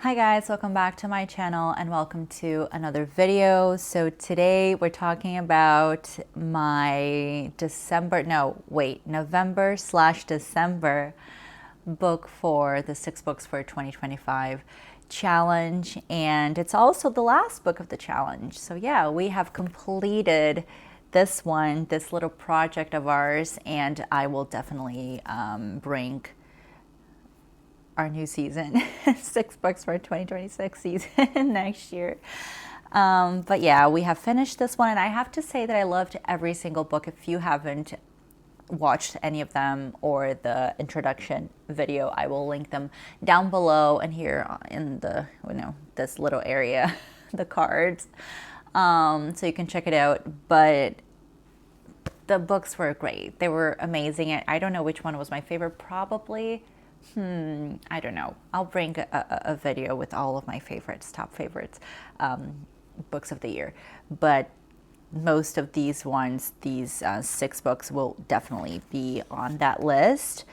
Hi guys, welcome back to my channel and welcome to another video. So today we're talking about my November/December book for the 6 books for 2025 challenge, and it's also the last book of the challenge. So yeah, we have completed this little project of ours, and I will definitely bring our new season, 6 books for 2026 season next year. But yeah, we have finished this one, and I have to say that I loved every single book. If you haven't watched any of them or the introduction video, I will link them down below and here in the this little area, the cards, so you can check it out. But the books were great. They were amazing. I don't know which one was my favorite. Probably. I don't know. I'll bring a video with all of my favorites, top favorites, books of the year. But most of these ones, these 6 books, will definitely be on that list.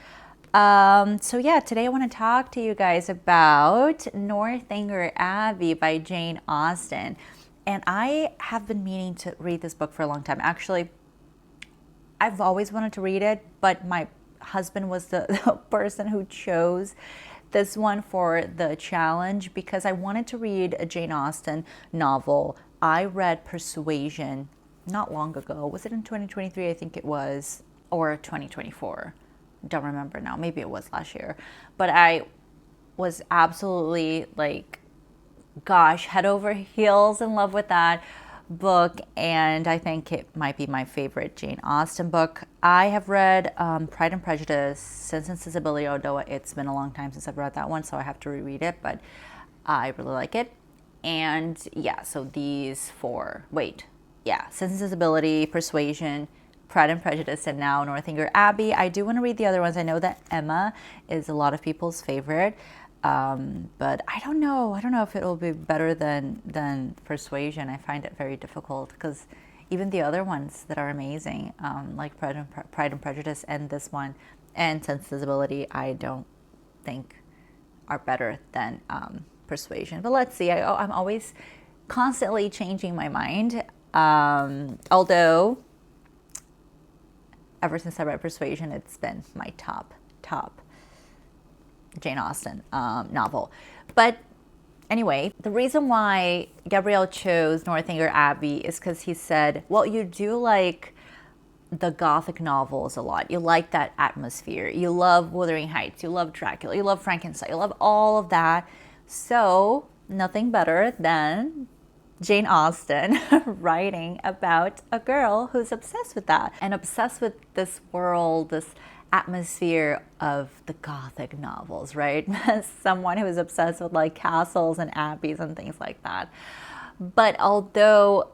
So yeah, today I want to talk to you guys about Northanger Abbey by Jane Austen. And I have been meaning to read this book for a long time. Actually, I've always wanted to read it, but my husband was the person who chose this one for the challenge because I wanted to read a Jane Austen novel. I read Persuasion not long ago. Was it in 2023? I think it was, or 2024. Don't remember now. Maybe it was last year. But I was absolutely head over heels in love with that book, and I think it might be my favorite Jane Austen book. I have read Pride and Prejudice, Sense and Sensibility, although it's been a long time since I've read that one, so I have to reread it, but I really like it. And yeah, so these four, Sense and Sensibility, Persuasion, Pride and Prejudice, and now Northanger Abbey. I do want to read the other ones. I know that Emma is a lot of people's favorite. But I don't know. I don't know if it will be better than Persuasion. I find it very difficult because even the other ones that are amazing, like Pride and Prejudice and this one, and Sensibility, I don't think are better than Persuasion. But let's see. I'm always constantly changing my mind. Although ever since I read Persuasion, it's been my top Jane Austen novel. But anyway, the reason why Gabriel chose Northanger Abbey is because he said, well, you do like the Gothic novels a lot. You like that atmosphere. You love Wuthering Heights. You love Dracula. You love Frankenstein. You love all of that. So nothing better than Jane Austen writing about a girl who's obsessed with that and obsessed with this world, this atmosphere of the Gothic novels, right? Someone who is obsessed with like castles and abbeys and things like that. But although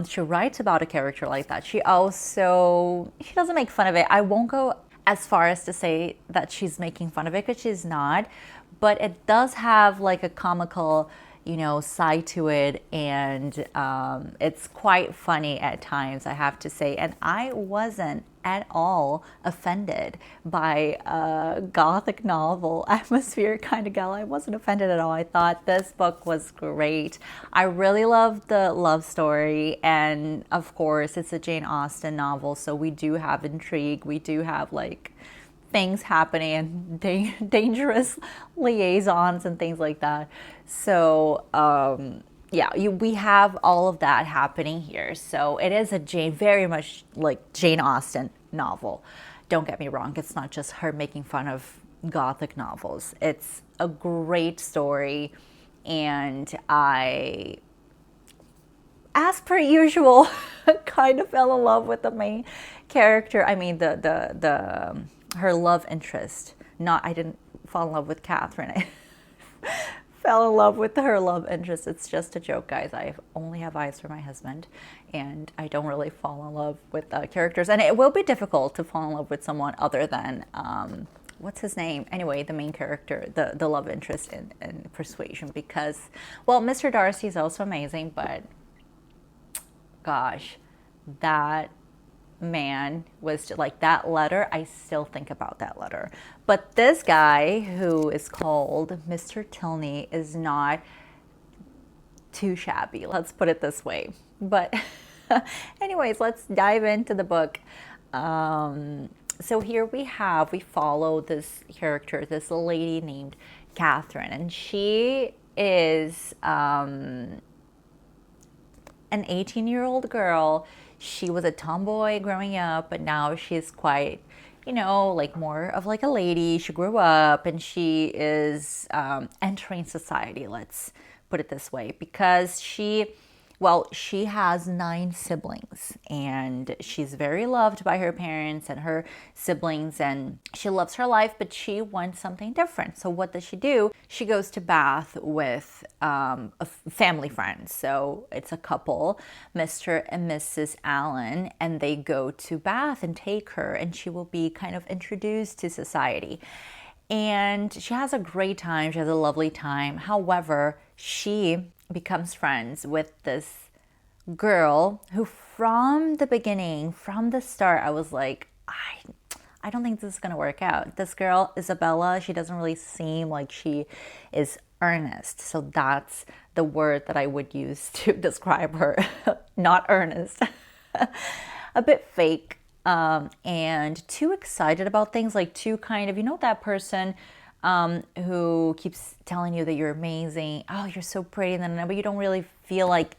she writes about a character like that, she doesn't make fun of it. I won't go as far as to say that she's making fun of it because she's not, but it does have like a comical side to it, and it's quite funny at times, I have to say. And I wasn't at all offended by a Gothic novel atmosphere kind of gal. I wasn't offended at all. I thought this book was great. I really loved the love story, and of course it's a Jane Austen novel, so we do have intrigue. We do have things happening and dangerous liaisons and things like that. So we have all of that happening here. So it is very much like Jane Austen novel. Don't get me wrong. It's not just her making fun of Gothic novels. It's a great story, and I, as per usual, kind of fell in love with the main character. I mean, her love interest. I didn't fall in love with Catherine. I fell in love with her love interest. It's just a joke, guys. I only have eyes for my husband, and I don't really fall in love with characters. And it will be difficult to fall in love with someone other than, what's his name? Anyway, the main character, the love interest in Persuasion, because, well, Mr. Darcy is also amazing, but gosh, that man was just like that letter. I still think about that letter. But this guy who is called Mr. Tilney is not too shabby. Let's put it this way. But anyways, let's dive into the book. So here we follow this character, this lady named Catherine, and she is an 18-year-old girl. She was a tomboy growing up, but now she's quite, like more of like a lady. She grew up and she is entering society, let's put it this way, because she has 9 siblings, and she's very loved by her parents and her siblings, and she loves her life, but she wants something different. So what does she do? She goes to Bath with a family friend. So it's a couple, Mr. and Mrs. Allen, and they go to Bath and take her, and she will be kind of introduced to society. And she has a great time. She has a lovely time. However, she becomes friends with this girl who from the beginning, from the start, I was like, I don't think this is going to work out. This girl, Isabella, she doesn't really seem like she is earnest. So that's the word that I would use to describe her. Not earnest. A bit fake. And too excited about things, like too kind of, that person who keeps telling you that you're amazing. Oh, you're so pretty. But you don't really feel like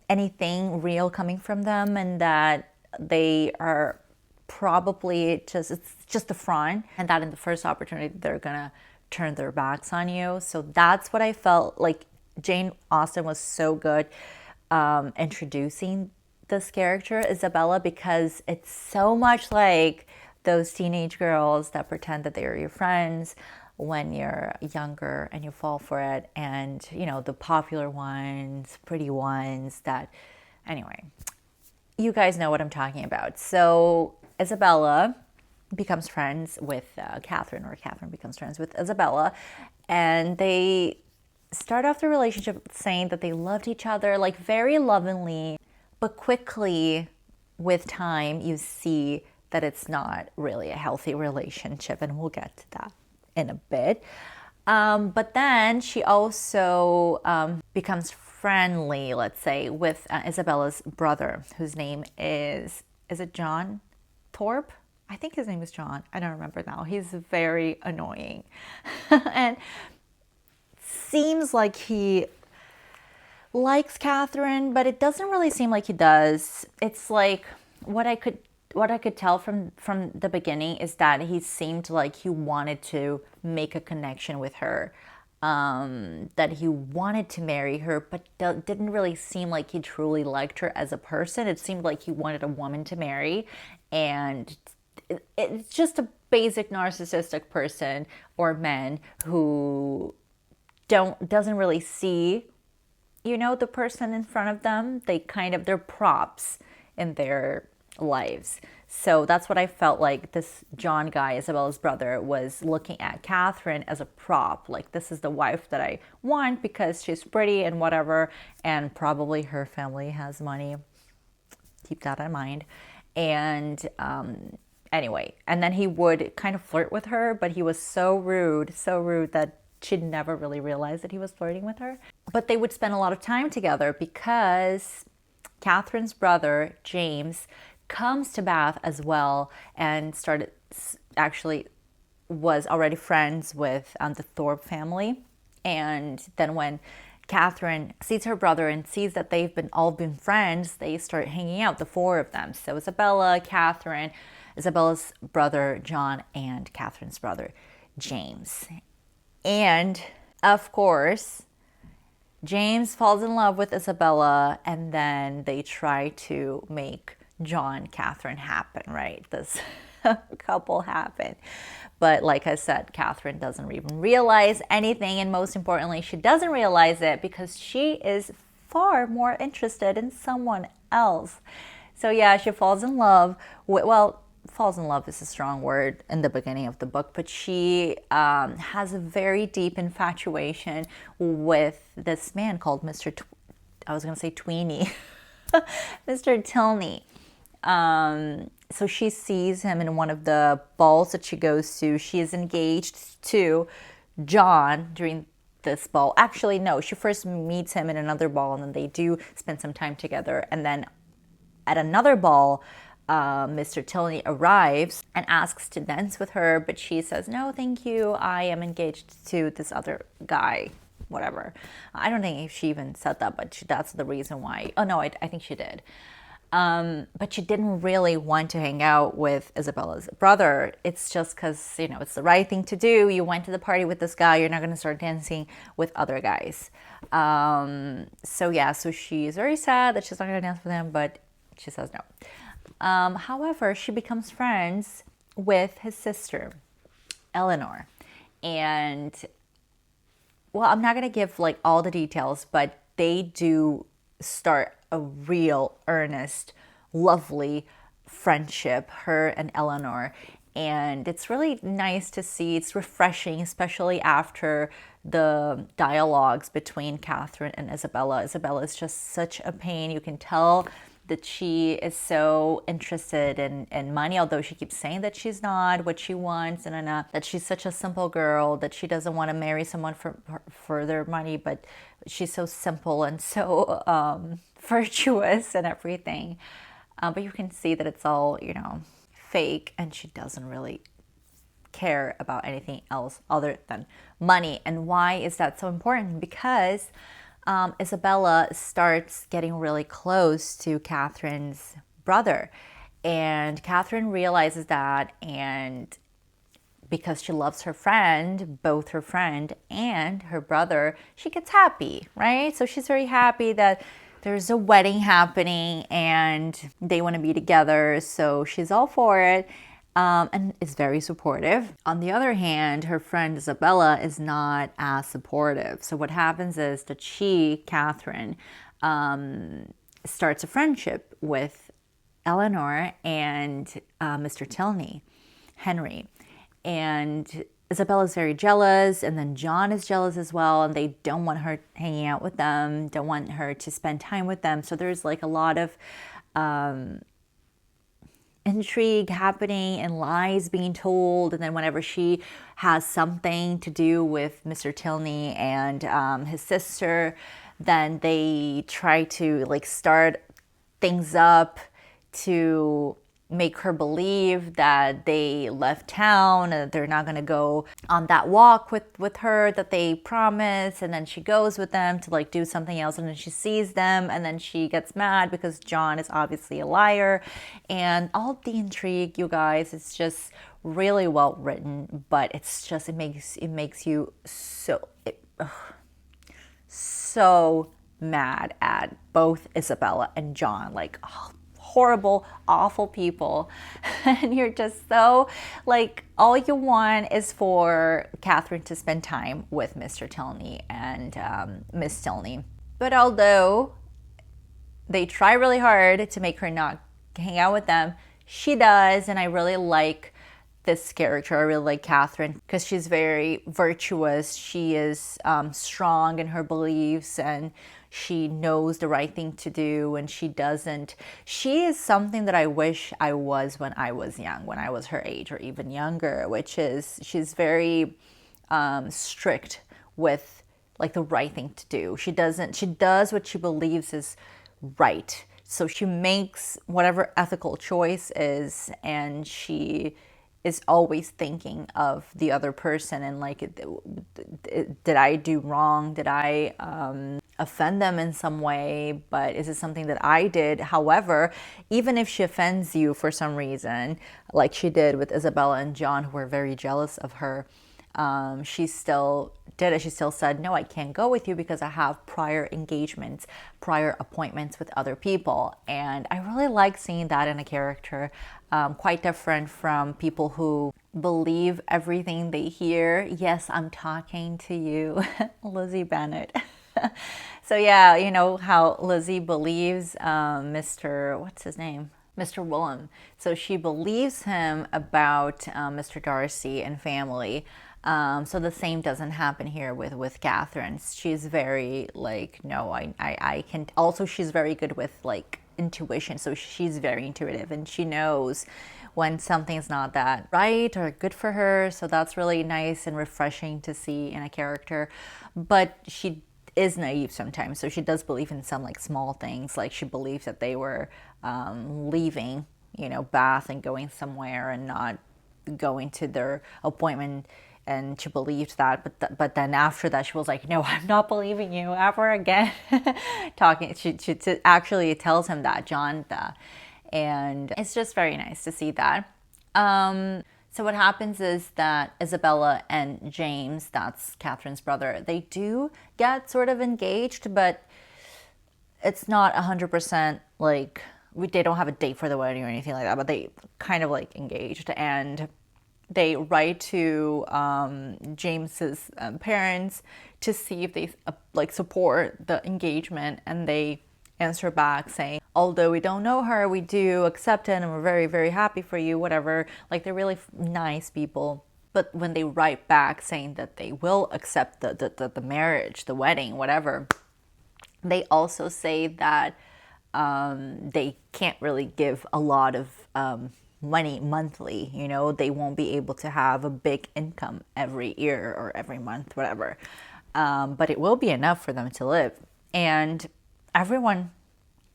anything real coming from them, and that they are probably it's just a front, and that in the first opportunity they're gonna turn their backs on you. So that's what I felt like. Jane Austen was so good introducing this character, Isabella, because it's so much like those teenage girls that pretend that they are your friends when you're younger and you fall for it. And, the popular ones, pretty ones that, anyway, you guys know what I'm talking about. So Isabella becomes friends with Catherine, or Catherine becomes friends with Isabella. And they start off the relationship saying that they loved each other, like very lovingly. But quickly, with time, you see that it's not really a healthy relationship, and we'll get to that in a bit. But then she also becomes friendly, let's say, with Isabella's brother, whose name is it John Thorpe? I think his name is John. I don't remember now. He's very annoying. And seems like he likes Catherine, but it doesn't really seem like he does. It's like what I could tell from the beginning is that he seemed like he wanted to make a connection with her, that he wanted to marry her, but didn't really seem like he truly liked her as a person. It seemed like he wanted a woman to marry, and it's just a basic narcissistic person or men who doesn't really see the person in front of them. They're props in their lives. So that's what I felt like this John guy, Isabella's brother, was looking at Catherine as a prop. Like, this is the wife that I want because she's pretty and whatever, and probably her family has money. Keep that in mind. And anyway, and then he would kind of flirt with her, but he was so rude that she'd never really realized that he was flirting with her. But they would spend a lot of time together because Catherine's brother, James, comes to Bath as well and was already friends with the Thorpe family. And then when Catherine sees her brother and sees that they've all been friends, they start hanging out, the 4 of them. So Isabella, Catherine, Isabella's brother, John, and Catherine's brother, James. And, of course, James falls in love with Isabella, and then they try to make John, Catherine happen, right? This couple happen. But like I said, Catherine doesn't even realize anything, and most importantly, she doesn't realize it because she is far more interested in someone else. So yeah, she falls in love falls in love is a strong word in the beginning of the book, but she has a very deep infatuation with this man called I was going to say Tweeny, Mr. Tilney. So she sees him in one of the balls that she goes to. She is engaged to John during this ball. Actually, no, she first meets him in another ball, and then they do spend some time together. And then at another ball, Mr. Tilney arrives and asks to dance with her, but she says, no, thank you. I am engaged to this other guy, whatever. I don't think she even said that, but that's the reason why. Oh, no, I think she did. But she didn't really want to hang out with Isabella's brother. It's just because, it's the right thing to do. You went to the party with this guy. You're not going to start dancing with other guys. So she's very sad that she's not going to dance with him, but she says no. However, she becomes friends with his sister, Eleanor. And, well, I'm not going to give all the details, but they do start a real, earnest, lovely friendship, her and Eleanor. And it's really nice to see. It's refreshing, especially after the dialogues between Catherine and Isabella. Isabella is just such a pain. You can tell that she is so interested in money, although she keeps saying that she's not, what she wants, and that she's such a simple girl, that she doesn't want to marry someone for their money, but she's so simple and so virtuous and everything. But you can see that it's all, fake, and she doesn't really care about anything else other than money. And why is that so important? Because Isabella starts getting really close to Catherine's brother, and Catherine realizes that, and because she loves her friend, both her friend and her brother, she gets happy, right? So she's very happy that there's a wedding happening and they want to be together, so she's all for it. And is very supportive. On the other hand, her friend Isabella is not as supportive. So what happens is that Catherine, starts a friendship with Eleanor and Mr. Tilney, Henry. And Isabella's very jealous, and then John is jealous as well, and they don't want her hanging out with them, don't want her to spend time with them. So there's a lot of intrigue happening and lies being told. And then whenever she has something to do with Mr. Tilney and his sister, then they try to start things up to make her believe that they left town and that they're not going to go on that walk with her that they promised. And then she goes with them to do something else, and then she sees them, and then she gets mad because John is obviously a liar. And all the intrigue, you guys, it's just really well written, but it's just it makes you so mad at both Isabella and John. Horrible, awful people. And you're just so all you want is for Catherine to spend time with Mr. Tilney and Miss Tilney. But although they try really hard to make her not hang out with them, she does. And I really like this character. I really like Catherine because she's very virtuous. She is strong in her beliefs, and she knows the right thing to do, and she is something that I wish I was when I was young, when I was her age or even younger, which is she's very strict with the right thing to do. She does what she believes is right. So she makes whatever ethical choice is, and she is always thinking of the other person and did I do wrong? Did I offend them in some way? But is it something that I did? However, even if she offends you for some reason, like she did with Isabella and John, who were very jealous of her, she still did it. She still said, no, I can't go with you because I have prior engagements, prior appointments with other people. And I really like seeing that in a character, quite different from people who believe everything they hear. Yes, I'm talking to you, Lizzie Bennet. So yeah, you know how Lizzie believes what's his name? Mr. Willem. So she believes him about Mr. Darcy and family. So the same doesn't happen here with Catherine. She's very like, no, I can. Also, she's very good with like intuition. So she's very intuitive and she knows when something's not that right or good for her. So that's really nice and refreshing to see in a character. But she is naive sometimes. So she does believe in some like small things. Like she believes that they were leaving, Bath and going somewhere and not going to their appointment, and she believed that, but then after that she was like, no, I'm not believing you ever again. Talking, she actually tells him that, John, that, and it's just very nice to see that. So what happens is that Isabella and James, that's Catherine's brother, they do get sort of engaged, but it's not 100% like, they don't have a date for the wedding or anything like that, but they kind of like engaged, and they write to James's parents to see if they like support the engagement, and they answer back saying, although we don't know her, we do accept it and we're very, very happy for you, whatever. Like, they're really nice people. But when they write back saying that they will accept the marriage, the wedding, whatever, they also say that they can't really give a lot of money monthly. They won't be able to have a big income every year or every month, whatever. But it will be enough for them to live. And everyone,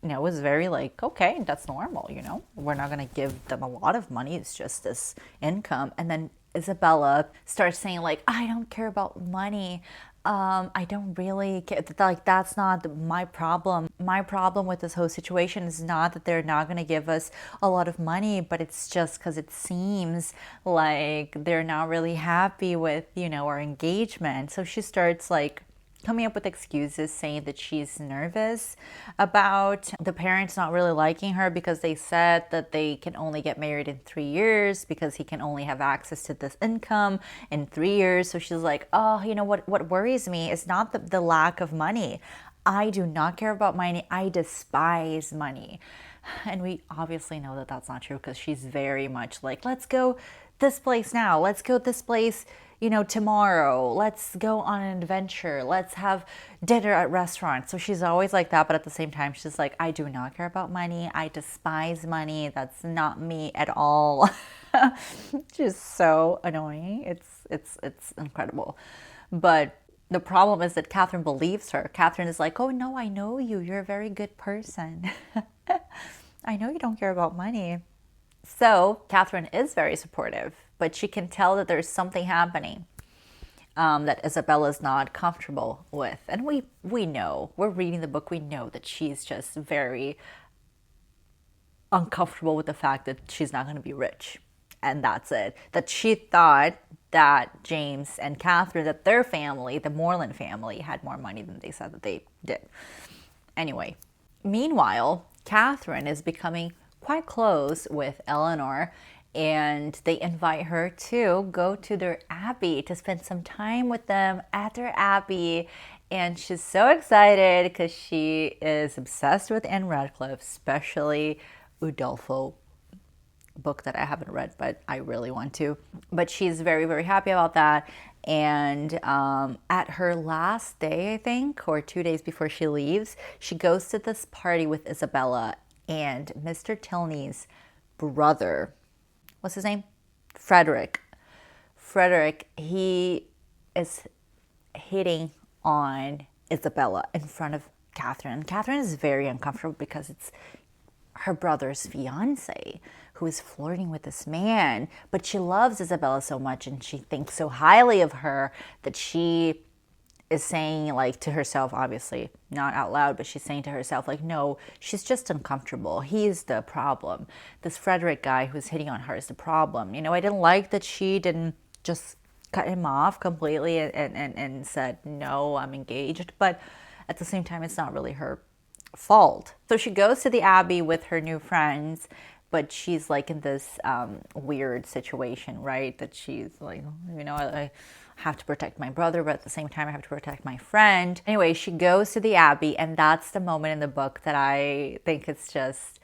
was very like, okay, that's normal, we're not going to give them a lot of money. It's just this income. And then Isabella starts saying like, I don't care about money. I don't really care. Like, that's not my problem. My problem with this whole situation is not that they're not going to give us a lot of money, but it's just because it seems like they're not really happy with, our engagement. So she starts like coming up with excuses, saying that she's nervous about the parents not really liking her because they said that they can only get married in 3 years because he can only have access to this income in 3 years. So she's like, oh, what worries me is not the lack of money. I do not care about money. I despise money. And we obviously know that that's not true, because she's very much like, let's go this place now. Let's go this place tomorrow. Let's go on an adventure. Let's have dinner at restaurants. So she's always like that, but at the same time, she's like, I do not care about money. I despise money. That's not me at all. She's so annoying. It's incredible. But the problem is that Catherine believes her. Catherine is like, oh no, I know you. You're a very good person. I know you don't care about money. So Catherine is very supportive, but she can tell that there's something happening that Isabella's not comfortable with. And we know, we're reading the book, we know that she's just very uncomfortable with the fact that she's not going to be rich. And that's it. That she thought that James and Catherine, that their family, the Moreland family, had more money than they said that they did. Anyway, meanwhile, Catherine is becoming quite close with Eleanor, and they invite her to go to their abbey to spend some time with them at their abbey. And she's so excited because she is obsessed with Anne Radcliffe, especially Udolpho, book that I haven't read, but I really want to. But she's very, very happy about that. And at her last day, I think, or 2 days before she leaves, she goes to this party with Isabella and Mr. Tilney's brother. What's his name? Frederick. He is hitting on Isabella in front of Catherine. Catherine is very uncomfortable because it's her brother's fiance who is flirting with this man. But she loves Isabella so much and she thinks so highly of her that she is saying, like, to herself, obviously not out loud, but she's saying to herself, like, no, she's just uncomfortable. He's the problem. This Frederick guy who's hitting on her is the problem. I didn't like that she didn't just cut him off completely and said, no, I'm engaged. But at the same time, it's not really her fault. So she goes to the Abbey with her new friends, but she's like in this weird situation, right? That she's like, I have to protect my brother, but at the same time, I have to protect my friend. Anyway, she goes to the Abbey, and that's the moment in the book that I think is just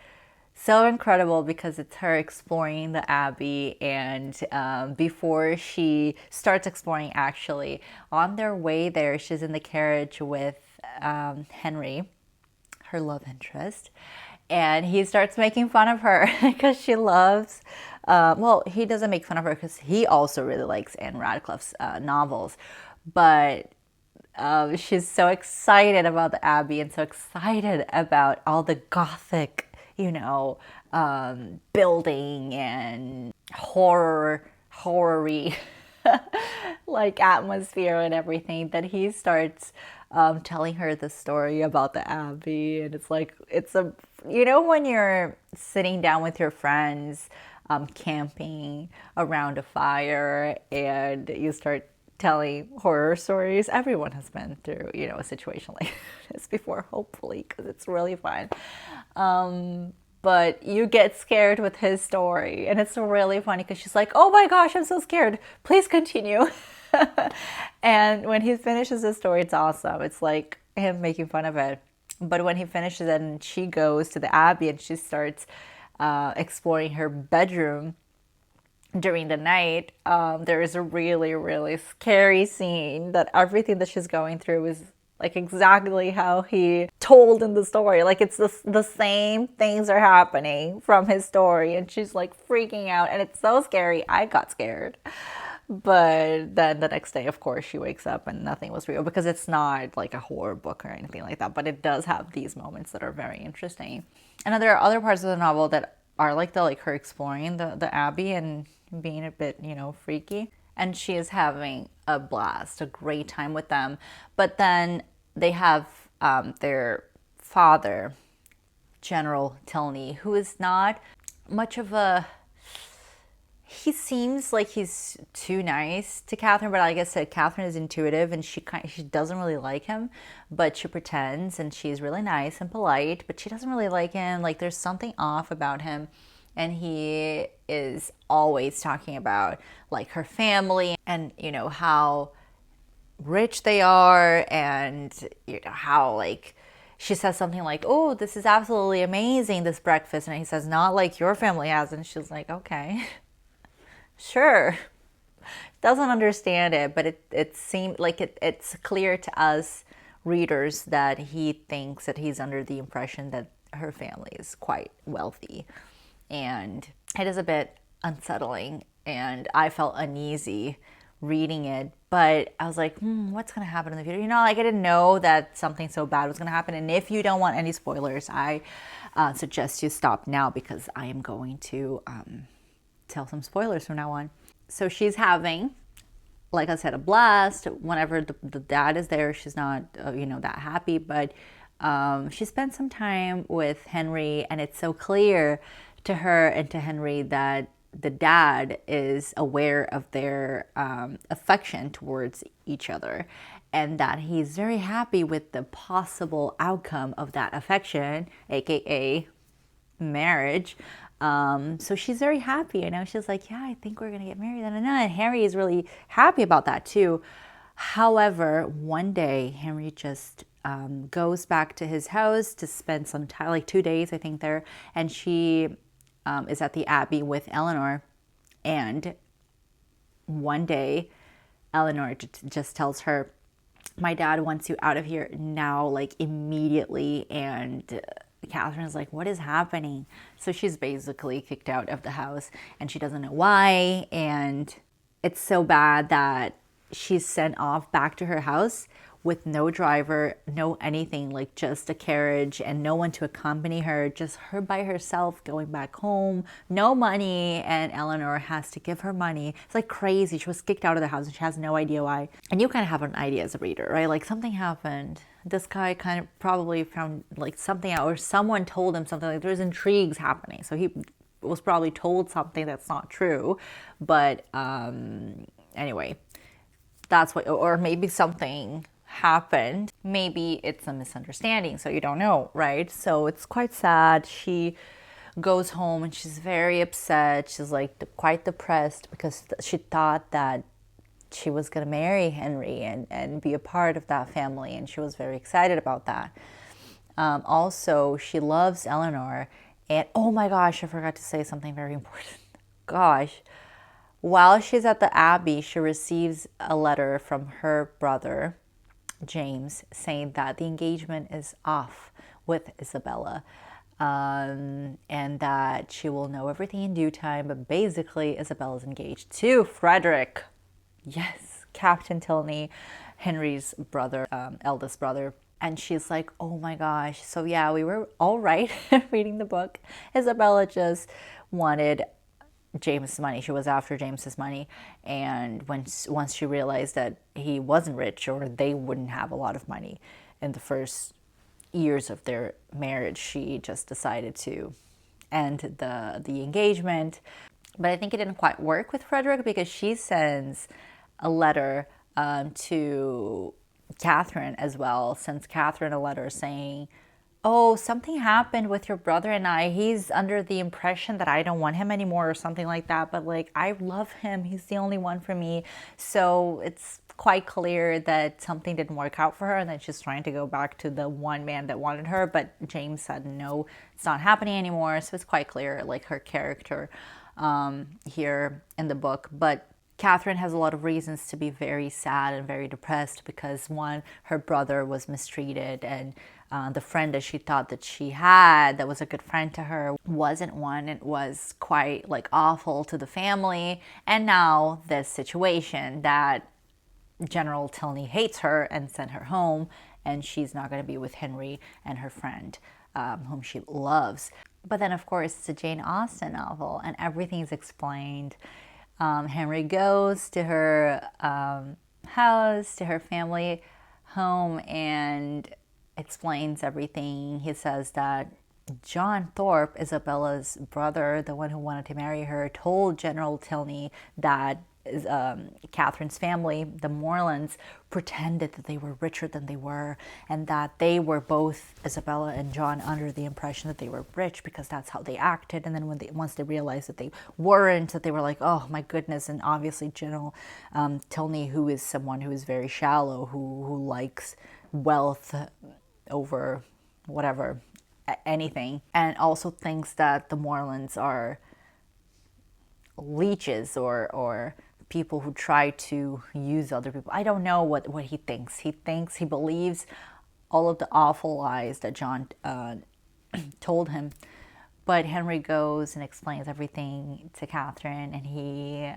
So incredible because it's her exploring the Abbey, and before she starts exploring, actually, on their way there, she's in the carriage with Henry, her love interest, and he starts making fun of her because she loves. Well, he doesn't make fun of her because he also really likes Anne Radcliffe's novels, but she's so excited about the Abbey and so excited about all the Gothic, building and horror-y like atmosphere and everything, that he starts telling her the story about the Abbey. And it's like, when you're sitting down with your friends, camping around a fire, and you start telling horror stories. Everyone has been through, a situation like this before, hopefully, because it's really fun. But you get scared with his story, and it's really funny because she's like, "Oh my gosh, I'm so scared. Please continue." And when he finishes his story, it's awesome. It's like him making fun of it. But when he finishes it and she goes to the Abbey and she starts exploring her bedroom during the night, there is a really, really scary scene that everything that she's going through is like exactly how he told in the story. Like it's the same things are happening from his story, and she's like freaking out, and it's so scary. I got scared. But then the next day, of course, she wakes up and nothing was real, because it's not like a horror book or anything like that. But it does have these moments that are very interesting. And then there are other parts of the novel that are like her exploring the Abbey and being a bit, freaky. And she is having a blast, a great time with them. But then they have their father, General Tilney, who is not much of a... He seems like he's too nice to Catherine, but like I said, Catherine is intuitive, and she doesn't really like him, but she pretends, and she's really nice and polite, but she doesn't really like him. Like there's something off about him, and he is always talking about like her family and how rich they are, and how like she says something like, "Oh, this is absolutely amazing, this breakfast," and he says, "Not like your family has," and she's like, "Okay." Sure. Doesn't understand it, but it seemed like it's clear to us readers that he thinks that he's under the impression that her family is quite wealthy. And it is a bit unsettling, and I felt uneasy reading it. But I was like, what's going to happen in the future? Like I didn't know that something so bad was going to happen. And if you don't want any spoilers, I suggest you stop now, because I am going to... tell some spoilers from now on. So she's having, like I said, a blast. Whenever the dad is there, she's not, that happy. But she spent some time with Henry, and it's so clear to her and to Henry that the dad is aware of their affection towards each other, and that he's very happy with the possible outcome of that affection, aka marriage. So she's very happy, she's like, yeah, I think we're gonna get married. And Henry is really happy about that too. However, one day Henry just goes back to his house to spend some time, like 2 days I think there, and she is at the Abbey with Eleanor. And one day Eleanor just tells her, my dad wants you out of here now, like immediately. And Catherine is like, what is happening? So she's basically kicked out of the house, and she doesn't know why. And it's so bad that she's sent off back to her house with no driver, no anything, like just a carriage and no one to accompany her, just her by herself going back home, no money, and Eleanor has to give her money. It's like crazy. She was kicked out of the house and she has no idea why. And you kind of have an idea as a reader, right? Like something happened. This guy kind of probably found like something out, or someone told him something, like there's intrigues happening. So he was probably told something that's not true. But anyway, that's what, or maybe something happened. Maybe it's a misunderstanding, so you don't know, right? So it's quite sad. She goes home and she's very upset. She's like quite depressed because she thought that she was going to marry Henry and be a part of that family, and she was very excited about that. Also, she loves Eleanor, And oh my gosh, I forgot to say something very important. Gosh. While she's at the Abbey, she receives a letter from her brother, James, saying that the engagement is off with Isabella, and that she will know everything in due time. But basically, Isabella's engaged to Frederick. Yes, Captain Tilney, Henry's brother, eldest brother. And she's like, oh my gosh. So yeah, we were all right reading the book. Isabella just wanted James's money. She was after James's money. And once she realized that he wasn't rich, or they wouldn't have a lot of money in the first years of their marriage, she just decided to end the engagement. But I think it didn't quite work with Frederick, because she sends a letter to Catherine as well. Sends Catherine a letter saying, oh, something happened with your brother and I. He's under the impression that I don't want him anymore, or something like that. But like, I love him. He's the only one for me. So it's quite clear that something didn't work out for her, and that she's trying to go back to the one man that wanted her. But James said, no, it's not happening anymore. So it's quite clear, like, her character here in the book. But Catherine has a lot of reasons to be very sad and very depressed, because one, her brother was mistreated, and the friend that she thought that she had that was a good friend to her wasn't one. It was quite like awful to the family. And now this situation that General Tilney hates her and sent her home, and she's not going to be with Henry and her friend, whom she loves. But then, of course, it's a Jane Austen novel, and everything's explained. Henry goes to her house, to her family home, and explains everything. He says that John Thorpe, Isabella's brother, the one who wanted to marry her, told General Tilney that Catherine's family, the Morlands, pretended that they were richer than they were, and that they were, both Isabella and John, under the impression that they were rich because that's how they acted. And then once they realized that they weren't, that they were like, oh my goodness. And obviously General Tilney, who is someone who is very shallow, who likes wealth over whatever, anything, and also thinks that the Morlands are leeches, or people who try to use other people. I don't know what he thinks. He believes all of the awful lies that John told him. But Henry goes and explains everything to Catherine, and he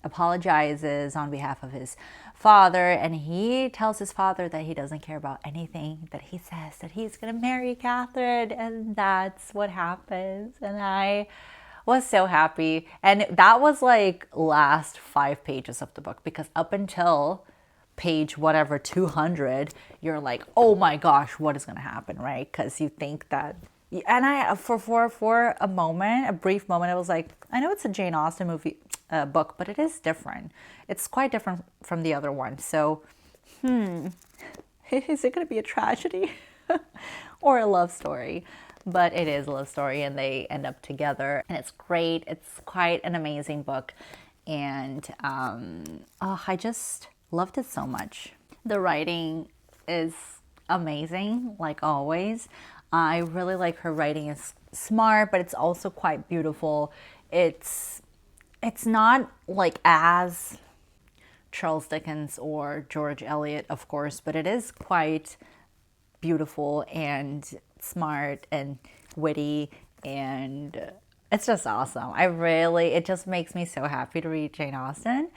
apologizes on behalf of his father, and he tells his father that he doesn't care about anything, that he says that he's going to marry Catherine, and that's what happens. And I was so happy. And that was like last 5 pages of the book, because up until page whatever 200, you're like, oh my gosh, what is going to happen, right? Because you think that, and I for a moment, a brief moment, I was like, I know it's a Jane Austen book, but it is different. It's quite different from the other one. So is it going to be a tragedy or a love story? But it is a love story, and they end up together, and it's great. It's quite an amazing book, and I just loved it so much. The writing is amazing, like always. I really like her writing. It's smart, but it's also quite beautiful. It's not like as Charles Dickens or George Eliot, of course, but it is quite beautiful and smart and witty, and it's just awesome. It just makes me so happy to read Jane Austen,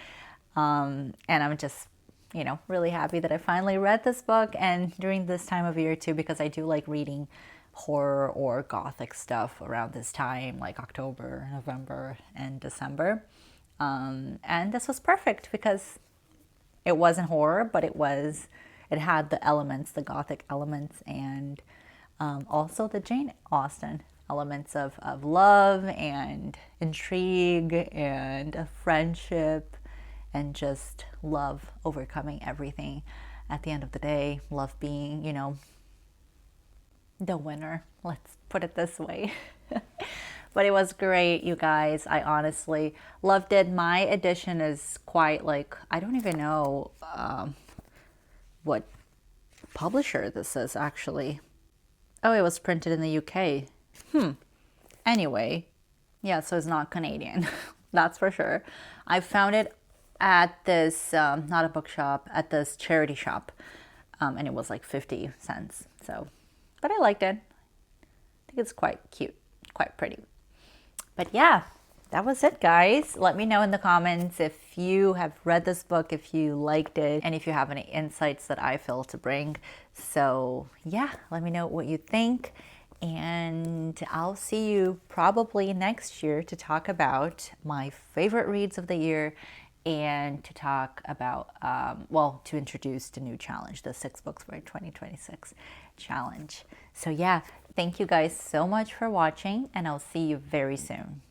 and I'm just, really happy that I finally read this book, and during this time of year too, because I do like reading horror or gothic stuff around this time, like October, November, and December, and this was perfect because it wasn't horror, but it had the elements, the gothic elements, and also the Jane Austen elements of love and intrigue and friendship, and just love overcoming everything at the end of the day. Love being, the winner. Let's put it this way. But it was great, you guys. I honestly loved it. My edition is quite like, I don't even know what publisher this is actually. Oh, it was printed in the UK. Anyway, yeah, so it's not Canadian. That's for sure. I found it at this, not a bookshop, at this charity shop. And it was like 50 cents. So, but I liked it. I think it's quite cute, quite pretty. But yeah, that was it, guys. Let me know in the comments if you have read this book, if you liked it, and if you have any insights that I failed to bring. So yeah, let me know what you think. And I'll see you probably next year to talk about my favorite reads of the year and to talk about, to introduce the new challenge, the 6 books for 2026 challenge. So yeah, thank you guys so much for watching, and I'll see you very soon.